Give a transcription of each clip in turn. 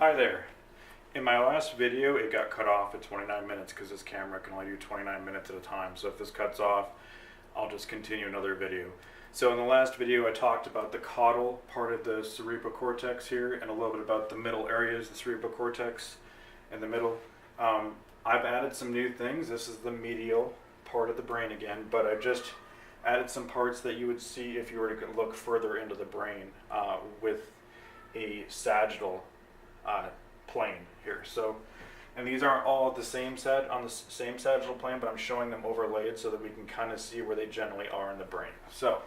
Hi there. In my last video, it got cut off at 29 minutes because this camera can only do 29 minutes at a time. So if this cuts off, I'll just continue another video. So in the last video, I talked about the caudal part of the cerebral cortex here and a little bit about the middle areas, the cerebral cortex in the middle. I've added some new things. This is the medial part of the brain again, but I just added some parts that you would see if you were to look further into the brain with a sagittal plane here. So, and these aren't all at the same on the same sagittal plane, but I'm showing them overlaid so that we can kind of see where they generally are in the brain. So,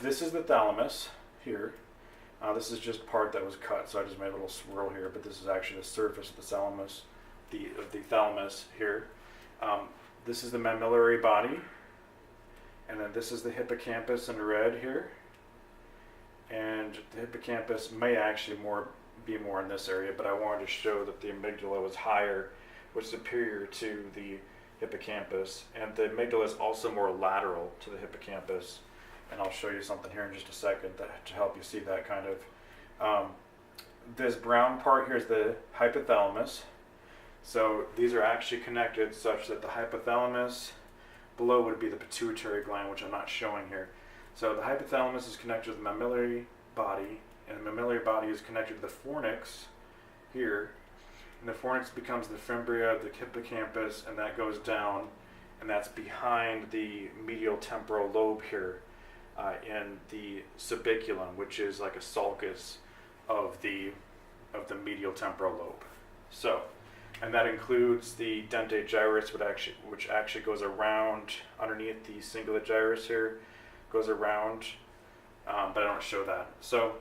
this is the thalamus here. This is just part that was cut, so I just made a little swirl here, but this is actually the surface of the thalamus, the thalamus here. This is the mammillary body, and then this is the hippocampus in red here. And the hippocampus may actually be more in this area, but I wanted to show that the amygdala was higher, was superior to the hippocampus, and the amygdala is also more lateral to the hippocampus. And I'll show you something here in just a second to help you see that kind of. This brown part here is the hypothalamus. So these are actually connected such that the hypothalamus below would be the pituitary gland, which I'm not showing here. So the hypothalamus is connected to the mammillary body, and the mammillary body is connected to the fornix here, and the fornix becomes the fimbria of the hippocampus, and that goes down, and that's behind the medial temporal lobe here in the subiculum, which is like a sulcus of the medial temporal lobe. So, and that includes the dentate gyrus, which actually goes around underneath the cingulate gyrus here. Goes around, but I don't show that. So,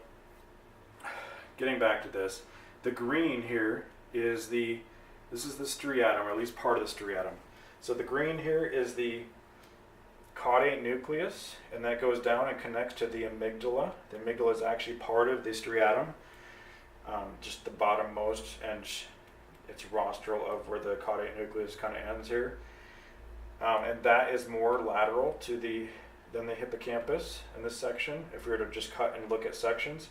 getting back to this, the green here is this is the striatum, or at least part of the striatum. So the green here is the caudate nucleus, and that goes down and connects to the amygdala. The amygdala is actually part of the striatum, just the bottommost, and it's rostral of where the caudate nucleus kind of ends here. And that is more lateral than the hippocampus in this section, if we were to just cut and look at sections.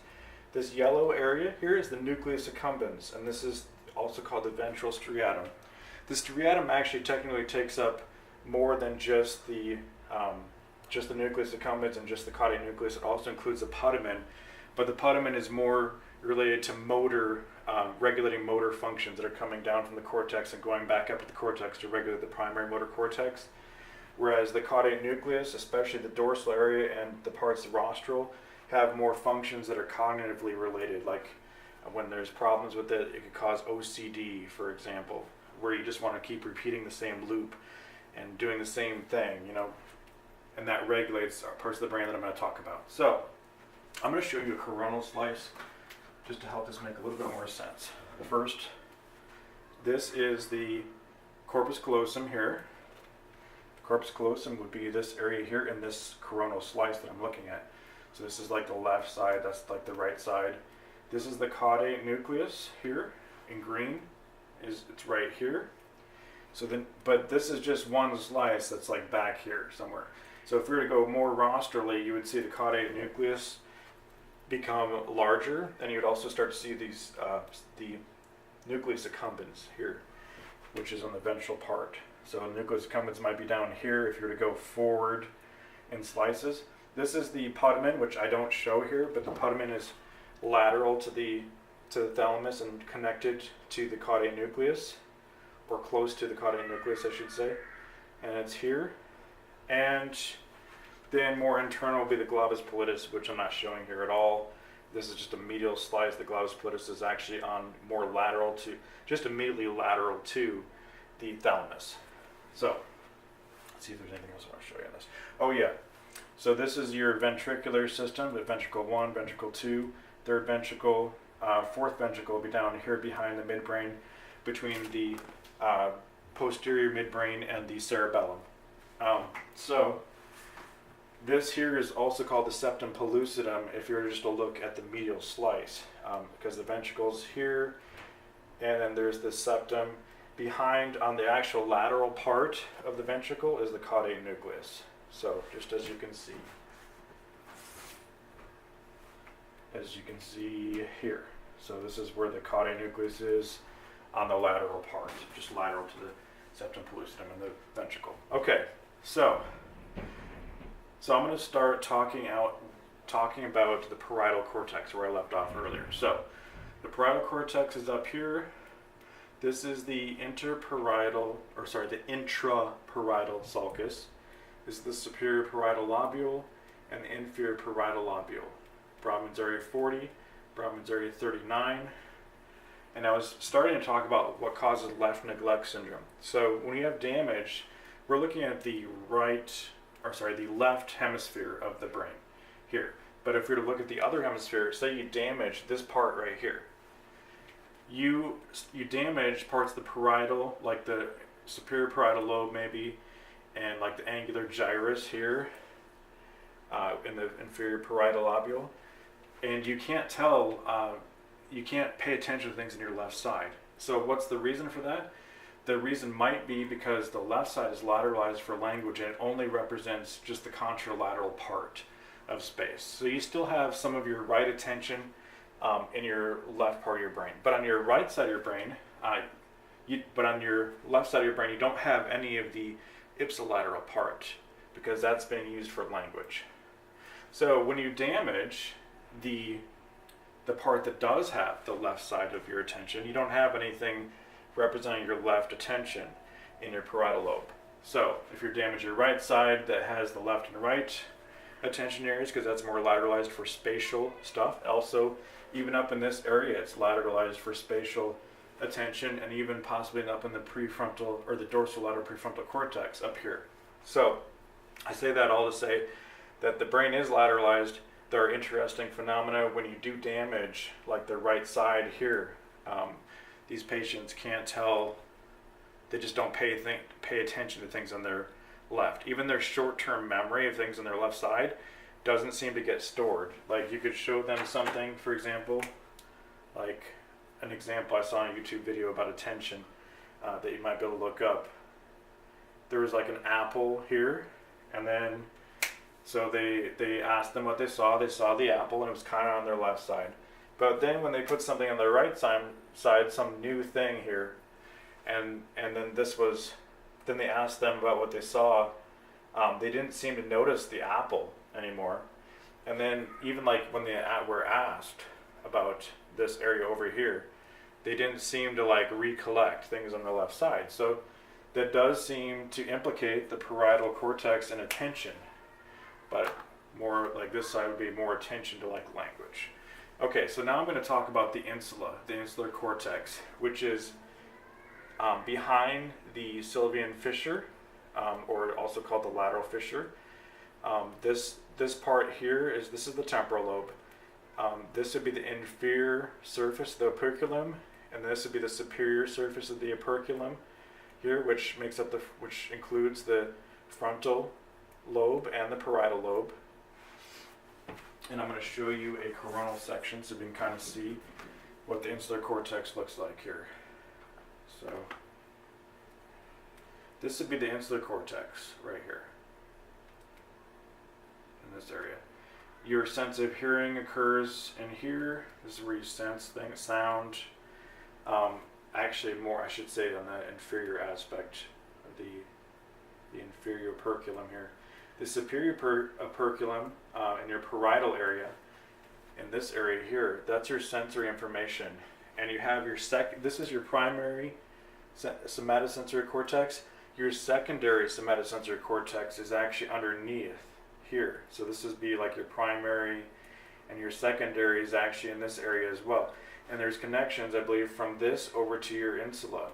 This yellow area here is the nucleus accumbens, and this is also called the ventral striatum. The striatum actually technically takes up more than just the nucleus accumbens and just the caudate nucleus. It also includes the putamen, but the putamen is more related to motor, regulating motor functions that are coming down from the cortex and going back up to the cortex to regulate the primary motor cortex. Whereas the caudate nucleus, especially the dorsal area and the parts rostral, have more functions that are cognitively related. Like when there's problems with it, it could cause OCD, for example, where you just want to keep repeating the same loop and doing the same thing, and that regulates parts of the brain that I'm going to talk about. So I'm going to show you a coronal slice just to help this make a little bit more sense. First, this is the corpus callosum here. Corpus callosum would be this area here in this coronal slice that I'm looking at. So this is like the left side, that's like the right side. This is the caudate nucleus here in green. It's right here. So then, but this is just one slice that's like back here somewhere. So if we were to go more rostrally, you would see the caudate nucleus become larger, and you would also start to see these the nucleus accumbens here, which is on the ventral part. So nucleus accumbens might be down here if you were to go forward in slices. This is the putamen, which I don't show here, but the putamen is lateral to the thalamus and connected to the caudate nucleus, or close to the caudate nucleus, I should say. And it's here. And then more internal will be the globus pallidus, which I'm not showing here at all. This is just a medial slice. The globus pallidus is actually on more lateral to, just immediately lateral to the thalamus. So, let's see if there's anything else I want to show you on this. Oh yeah, so this is your ventricular system, the ventricle 1, ventricle 2, third ventricle, fourth ventricle will be down here behind the midbrain, between the posterior midbrain and the cerebellum. So, this here is also called the septum pellucidum if you were just to look at the medial slice, because the ventricle's here, and then there's the septum. Behind, on the actual lateral part of the ventricle, is the caudate nucleus. So, just as you can see here. So this is where the caudate nucleus is on the lateral part, just lateral to the septum pellucidum and the ventricle. Okay, so I'm going to start talking about the parietal cortex where I left off earlier. So the parietal cortex is up here. This is the intraparietal sulcus. This is the superior parietal lobule and the inferior parietal lobule. Brodmann's area 40, Brodmann's area 39. And I was starting to talk about what causes left neglect syndrome. So when you have damage, we're looking at the left hemisphere of the brain here. But if we were to look at the other hemisphere, say you damage this part right here. You damage parts of the parietal, like the superior parietal lobe maybe, and like the angular gyrus here in the inferior parietal lobule, and you can't tell, you can't pay attention to things in your left side. So what's the reason for that? The reason might be because the left side is lateralized for language and it only represents just the contralateral part of space. So you still have some of your right attention in your left part of your brain, but on your right side of your brain, but on your left side of your brain, you don't have any of the ipsilateral part because that's being used for language. So when you damage the part that does have the left side of your attention, you don't have anything representing your left attention in your parietal lobe. So if you damage your right side that has the left and right attention areas, because that's more lateralized for spatial stuff. Also, even up in this area, it's lateralized for spatial attention, and even possibly up in the prefrontal or the dorsolateral prefrontal cortex up here. So I say that all to say that the brain is lateralized. There are interesting phenomena when you do damage, like the right side here. These patients can't tell, they just don't pay attention to things on their left. Even their short-term memory of things on their left side doesn't seem to get stored. Like you could show them something, for example, like an example I saw in a YouTube video about attention that you might be able to look up. There was like an apple here, and then so they asked them what they saw. They saw the apple, and it was kind of on their left side. But then when they put something on their right side, some new thing here, and then then they asked them about what they saw. They didn't seem to notice the apple anymore. And then even like when they were asked about this area over here, they didn't seem to like recollect things on the left side. So that does seem to implicate the parietal cortex and attention, but more like this side would be more attention to like language. Okay, so now I'm going to talk about the insula, the insular cortex, which is behind the sylvian fissure, or also called the lateral fissure. This part here is the temporal lobe. This would be the inferior surface of the operculum, and this would be the superior surface of the operculum here, which includes the frontal lobe and the parietal lobe. And I'm going to show you a coronal section so you can kind of see what the insular cortex looks like here. So this would be the insular cortex right here in this area. Your sense of hearing occurs in here. This is where you sense things, sound. Actually, more I should say on the inferior aspect of the inferior operculum here. The superior operculum in your parietal area, in this area here, that's your sensory information. And you have your this is your primary somatosensory cortex. Your secondary somatosensory cortex is actually underneath here. So this would be like your primary, and your secondary is actually in this area as well. And there's connections, I believe, from this over to your insula.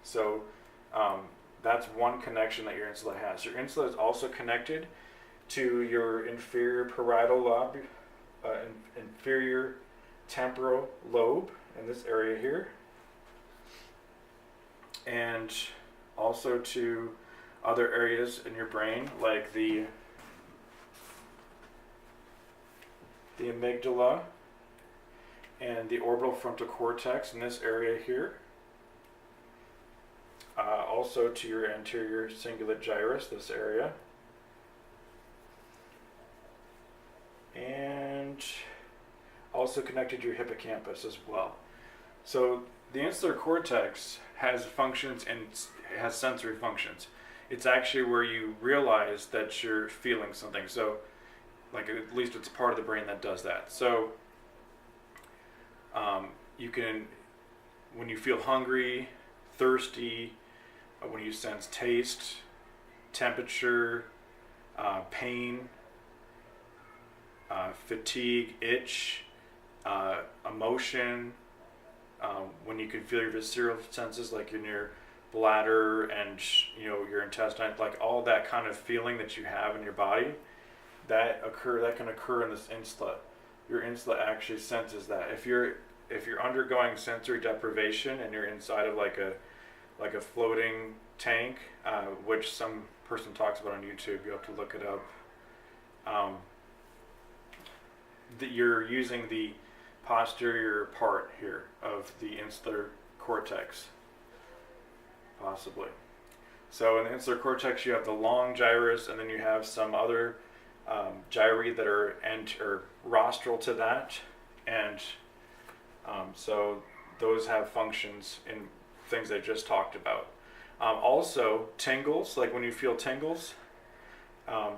So that's one connection that your insula has. Your insula is also connected to your inferior parietal lobe, inferior temporal lobe in this area here, and also to other areas in your brain like the amygdala and the orbital frontal cortex in this area here. Also to your anterior cingulate gyrus, this area. And also connected to your hippocampus as well. So the insular cortex has functions and has sensory functions. It's actually where you realize that you're feeling something. So, like, at least it's part of the brain that does that. So you can, when you feel hungry, thirsty, when you sense taste, temperature, pain, fatigue, itch, emotion, when you can feel your visceral senses, like in your bladder and your intestine, like all that kind of feeling that you have in your body, that can occur in this insula. Your insula actually senses that. If you're undergoing sensory deprivation and you're inside of like a floating tank, which some person talks about on YouTube, you have to look it up. That you're using the posterior part here of the insular cortex, possibly. So in the insular cortex, you have the long gyrus, and then you have some other gyri that are rostral to that, and so those have functions in things I just talked about. Also, tingles, like when you feel tingles,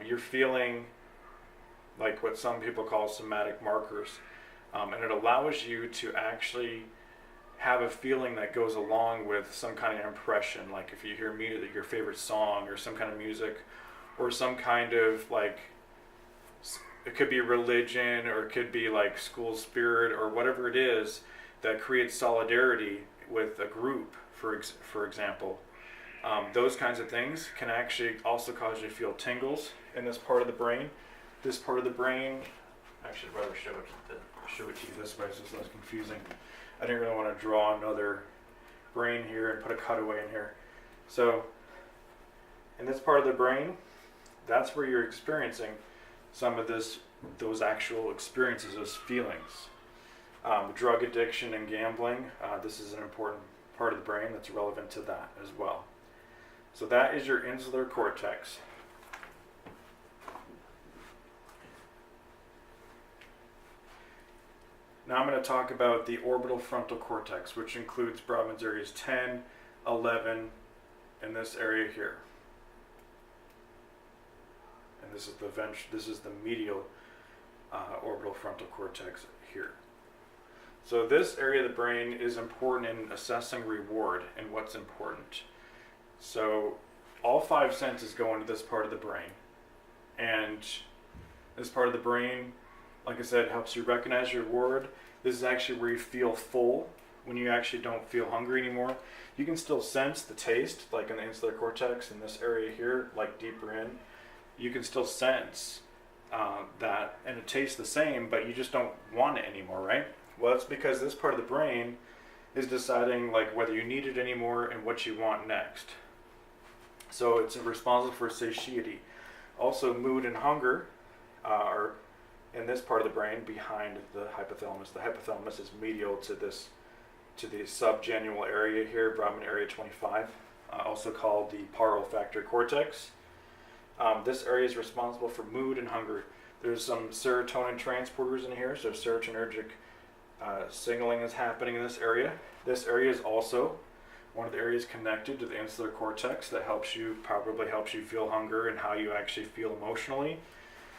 you're feeling like what some people call somatic markers, and it allows you to actually have a feeling that goes along with some kind of impression, like if you hear music, your favorite song, or some kind of music, or some kind of like, it could be religion, or it could be like school spirit, or whatever it is that creates solidarity with a group, for example. Those kinds of things can actually also cause you to feel tingles in this part of the brain. This part of the brain, actually I'd rather show it to you this way so it's less confusing. I didn't really want to draw another brain here and put a cutaway in here. So in this part of the brain, that's where you're experiencing some of those actual experiences, those feelings. Drug addiction and gambling, this is an important part of the brain that's relevant to that as well. So that is your insular cortex. Now I'm going to talk about the orbital frontal cortex, which includes Brodmann's areas 10, 11, and this area here. And this is the medial orbital frontal cortex here. So this area of the brain is important in assessing reward and what's important. So all five senses go into this part of the brain. And this part of the brain, like I said, helps you recognize your reward. This is actually where you feel full, when you actually don't feel hungry anymore. You can still sense the taste, like in the insular cortex, in this area here, like deeper in. You can still sense that, and it tastes the same, but you just don't want it anymore, right? Well, that's because this part of the brain is deciding like whether you need it anymore and what you want next. So it's responsible for satiety. Also, mood and hunger are in this part of the brain behind the hypothalamus. The hypothalamus is medial to the subgenual area here, Brodmann area 25, also called the parolfactory cortex. This area is responsible for mood and hunger. There's some serotonin transporters in here, so serotonergic signaling is happening in this area. This area is also one of the areas connected to the insular cortex that probably helps you feel hunger and how you actually feel emotionally.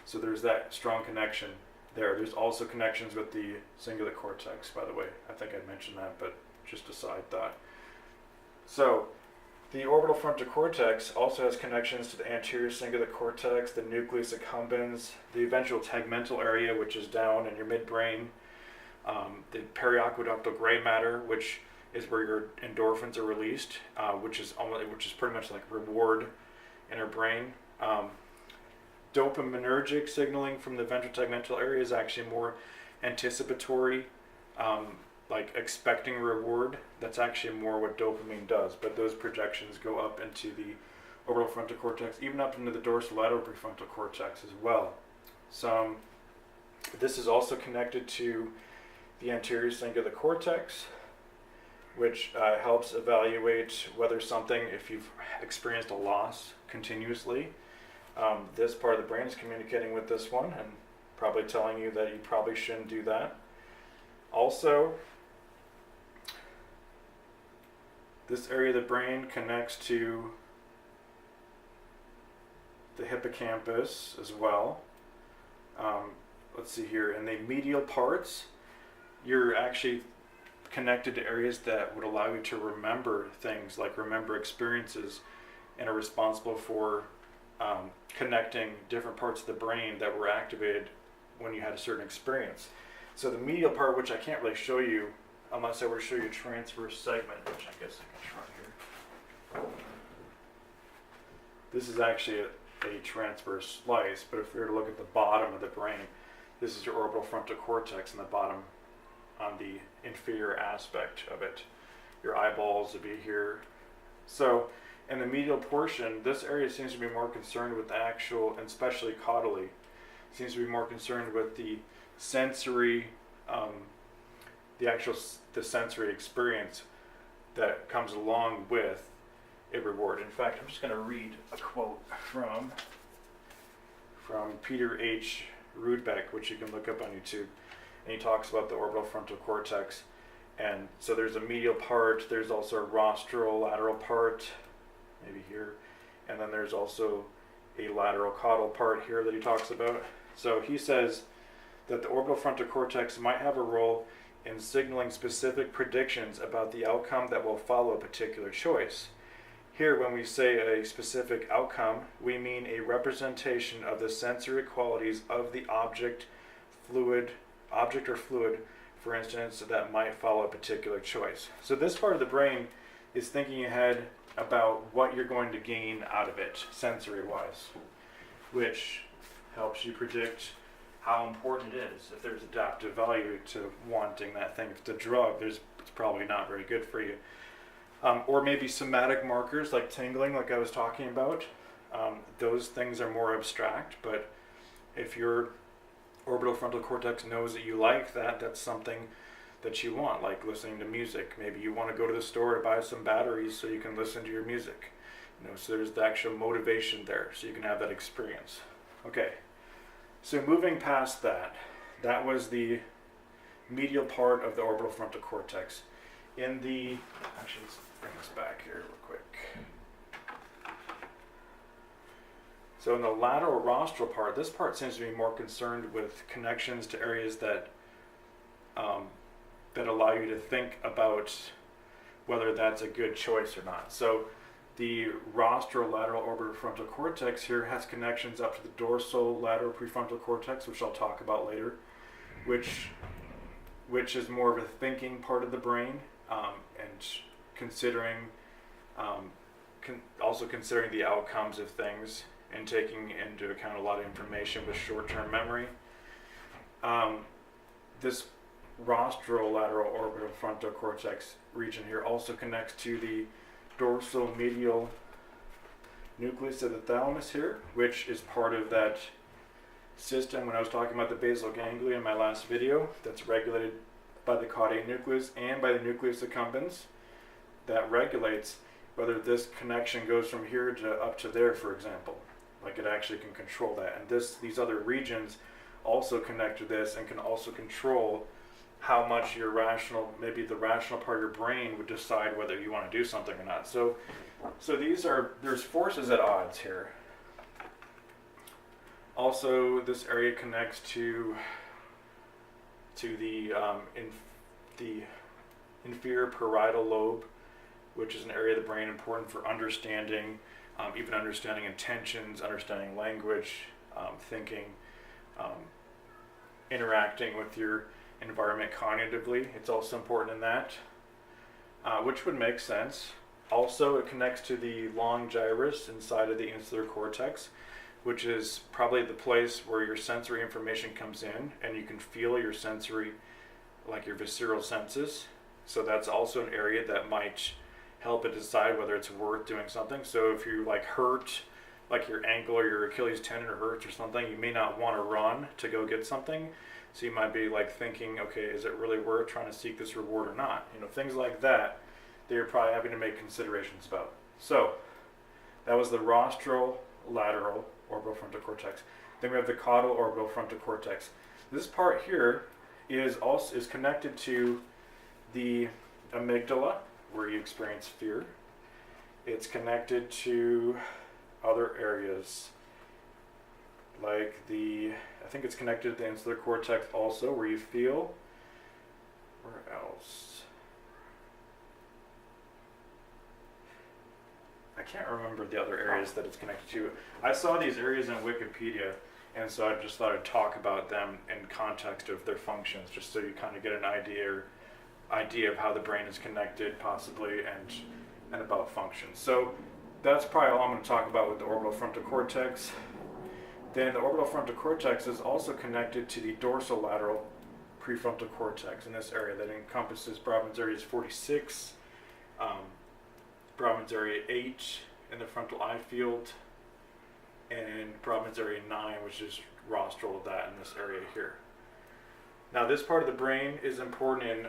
So there's that strong connection there. There's also connections with the cingulate cortex, by the way. I think I mentioned that, but just a side thought. So the orbital frontal cortex also has connections to the anterior cingulate cortex, the nucleus accumbens, the ventral tegmental area, which is down in your midbrain, the periaqueductal gray matter, which is where your endorphins are released, which is pretty much like reward in our brain. Dopaminergic signaling from the ventral tegmental area is actually more anticipatory, like expecting reward. That's actually more what dopamine does, but those projections go up into the orbital frontal cortex, even up into the dorsolateral prefrontal cortex as well. So this is also connected to the anterior cingulate cortex, which helps evaluate whether something, if you've experienced a loss continuously, this part of the brain is communicating with this one and probably telling you that you probably shouldn't do that. Also, this area of the brain connects to the hippocampus as well. Let's see here, in the medial parts, you're actually connected to areas that would allow you to remember things, like remember experiences, and are responsible for connecting different parts of the brain that were activated when you had a certain experience. So the medial part, which I can't really show you unless I were to show you a transverse segment, which I guess I can try here. This is actually a transverse slice, but if we were to look at the bottom of the brain, this is your orbital frontal cortex in the bottom on the inferior aspect of it. Your eyeballs would be here. So in the medial portion, this area seems to be more concerned with the actual, and especially caudally, seems to be more concerned with the sensory, the sensory experience that comes along with a reward. In fact, I'm just going to read a quote from Peter H. Rudbeck, which you can look up on YouTube, and he talks about the orbital frontal cortex. And so there's a medial part, there's also a rostral lateral part, maybe here, and then there's also a lateral caudal part here that he talks about. So he says that the orbital frontal cortex might have a role in signaling specific predictions about the outcome that will follow a particular choice. Here, when we say a specific outcome, we mean a representation of the sensory qualities of the object or fluid, for instance, that might follow a particular choice. So this part of the brain is thinking ahead about what you're going to gain out of it, sensory-wise, which helps you predict how important it is. If there's adaptive value to wanting that thing. If it's a drug, it's probably not very good for you. Or maybe somatic markers like tingling, like I was talking about. Those things are more abstract, but if your orbital frontal cortex knows that you like that, that's something that you want, like listening to music. Maybe you want to go to the store to buy some batteries so you can listen to your music. So there's the actual motivation there, so you can have that experience. Okay, so moving past that, that was the medial part of the orbital frontal cortex. Actually, let's bring this back here real quick. So in the lateral rostral part, this part seems to be more concerned with connections to areas that that allow you to think about whether that's a good choice or not. So the rostral lateral orbital frontal cortex here has connections up to the dorsal lateral prefrontal cortex, which I'll talk about later, which is more of a thinking part of the brain, and considering also considering the outcomes of things and taking into account a lot of information with short-term memory. This rostral lateral orbital frontal cortex region here also connects to the dorsal medial nucleus of the thalamus here, which is part of that system when I was talking about the basal ganglia in my last video, that's regulated by the caudate nucleus and by the nucleus accumbens, that regulates whether this connection goes from here to up to there, for example. Like it actually can control that. And these other regions also connect to this and can also control how much your maybe the rational part of your brain would decide whether you want to do something or not. So there's forces at odds here. Also, this area connects to the inferior parietal lobe, which is an area of the brain important for understanding, even understanding intentions, understanding language, thinking, interacting with your environment cognitively. It's also important in that, which would make sense. Also, it connects to the long gyrus inside of the insular cortex, which is probably the place where your sensory information comes in and you can feel your sensory, like your visceral senses. So that's also an area that might help it decide whether it's worth doing something. So if you hurt, like your ankle or your Achilles tendon hurts or something, you may not want to run to go get something. So you might be thinking, okay, is it really worth trying to seek this reward or not? Things like that, you're probably having to make considerations about. So that was the rostral lateral orbital frontal cortex. Then we have the caudal orbital frontal cortex. This part here is connected to the amygdala, where you experience fear. It's connected to other areas, like I think it's connected to the insular cortex also, where you feel. Where else? I can't remember the other areas that it's connected to. I saw these areas in Wikipedia, and so I just thought I'd talk about them in context of their functions, just so you kind of get an idea of how the brain is connected, possibly, and about functions. So that's probably all I'm going to talk about with the orbital frontal cortex. Then the orbital frontal cortex is also connected to the dorsolateral prefrontal cortex in this area that encompasses Brodmann's area 46, Brodmann's area 8 in the frontal eye field, and Brodmann's area 9, which is rostral of that in this area here. Now, this part of the brain is important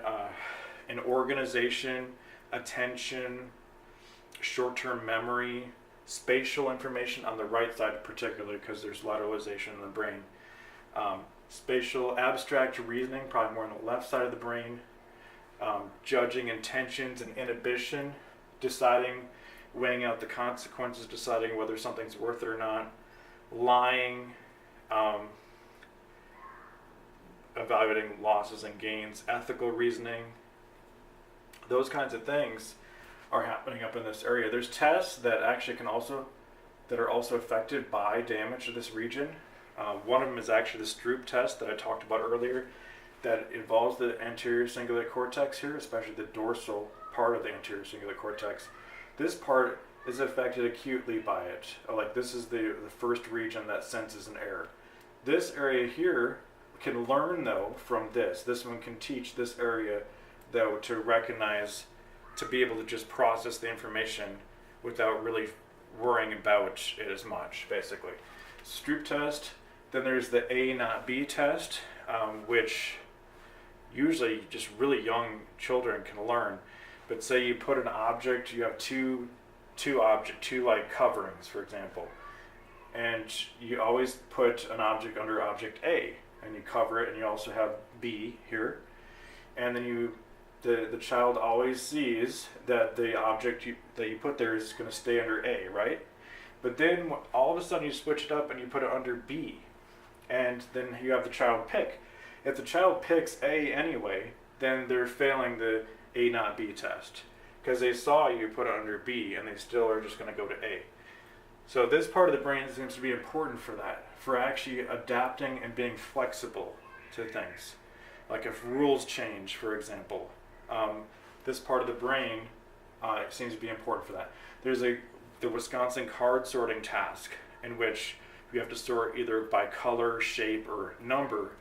in organization, attention, short-term memory, spatial information on the right side particularly, because there's lateralization in the brain. Spatial abstract reasoning, probably more on the left side of the brain. Judging intentions and inhibition, deciding, weighing out the consequences, deciding whether something's worth it or not. Lying, evaluating losses and gains, ethical reasoning. Those kinds of things are happening up in this area. There's tests that actually that are also affected by damage to this region. One of them is actually the Stroop test that I talked about earlier, that involves the anterior cingulate cortex here, especially the dorsal part of the anterior cingulate cortex. This part is affected acutely by it. Like, this is the first region that senses an error. This area here can learn, though, from this. This one can teach this area, though, to recognize, to be able to just process the information without really worrying about it as much, basically. Stroop test. Then there's the A not B test, which usually just really young children can learn. But say you put an object, you have two like coverings, for example, and you always put an object under object A, and you cover it, and you also have B here, and then the child always sees that the object that you put there is going to stay under A, right? But then all of a sudden you switch it up and you put it under B, and then you have the child pick. If the child picks A anyway, then they're failing the A not B test, because they saw you put it under B and they still are just going to go to A. So this part of the brain seems to be important for that, for actually adapting and being flexible to things. Like if rules change, for example, this part of the brain seems to be important for that. There's the Wisconsin card sorting task, in which you have to sort either by color, shape, or number,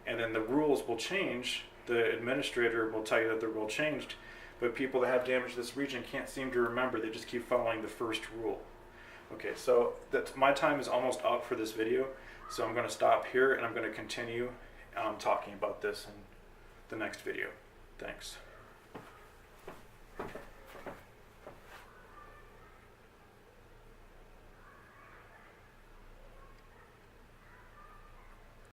and then the rules will change. The administrator will tell you that the rule changed, but people that have damage to this region can't seem to remember. They just keep following the first rule. Okay, so my time is almost up for this video, so I'm going to stop here and I'm going to continue talking about this in the next video. Thanks.